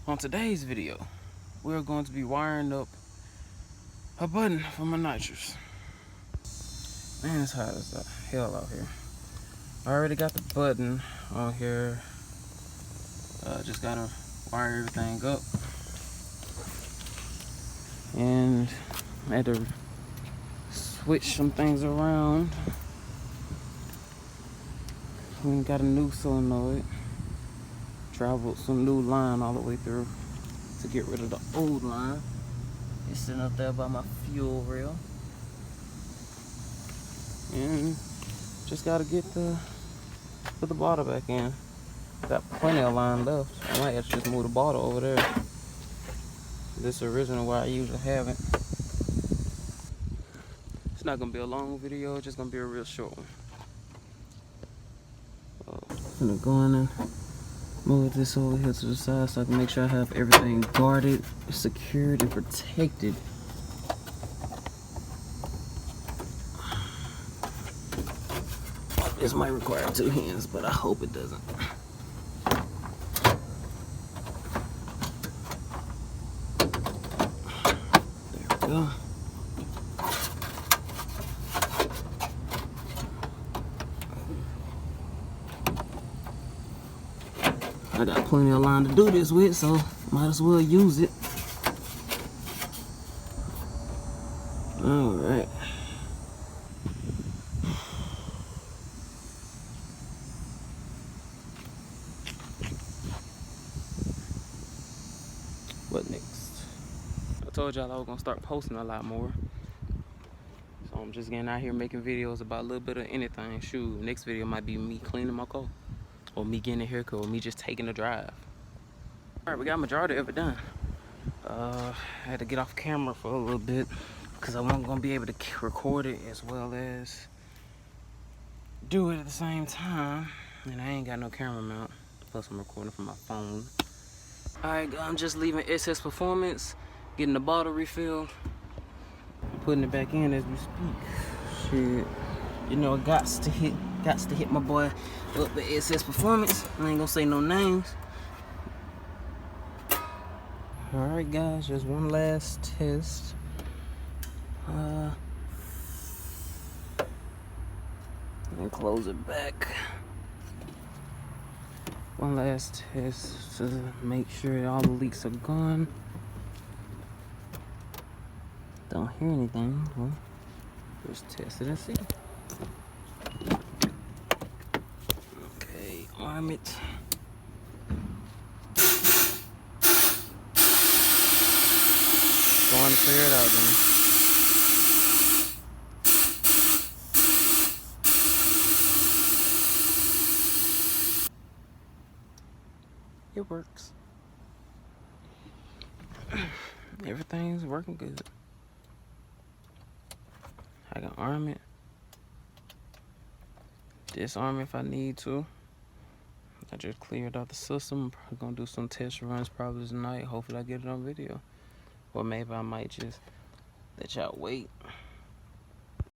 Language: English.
On today's video, we're going to be wiring up a button for my nitrous. Man, it's hot as the hell out here. I already got the button on here. Just gotta wire everything up. And I had to switch some things around. We got a new solenoid. Traveled some new line all the way through to get rid of the old line. It's sitting up there by my fuel rail. And just gotta put the bottle back in. Got plenty of line left. I might have to just move the bottle over there. This original where I usually have it. It's not gonna be a long video, it's just gonna be a real short one. I'm gonna go in and move this over here to the side so I can make sure I have everything guarded, secured, and protected. This might require 2 hands, but I hope it doesn't. There we go. I got plenty of line to do this with, so might as well use it. All right. What next? I told y'all I was gonna start posting a lot more. So I'm just getting out here making videos about a little bit of anything. Shoot, next video might be me cleaning my car, or me getting a haircut, or me just taking a drive. All right, we got majority of it done. I had to get off camera for a little bit because I wasn't gonna be able to record it as well as do it at the same time. And I ain't got no camera mount. Plus I'm recording from my phone. All right, I'm just leaving SS Performance, getting the bottle refilled, putting it back in as we speak. Shit, you know, gots to hit my boy up the SS Performance. I ain't gonna say no names. All right, guys, just one last test. And close it back. One last test to make sure all the leaks are gone. Don't hear anything. Well, just test it and see. Okay, arm it. Going to clear it out then. It works. Everything's working good. I can arm it, disarm it if I need to. I just cleared out the system. I'm probably gonna do some test runs probably tonight. Hopefully I get it on video. Or maybe I might just let y'all wait.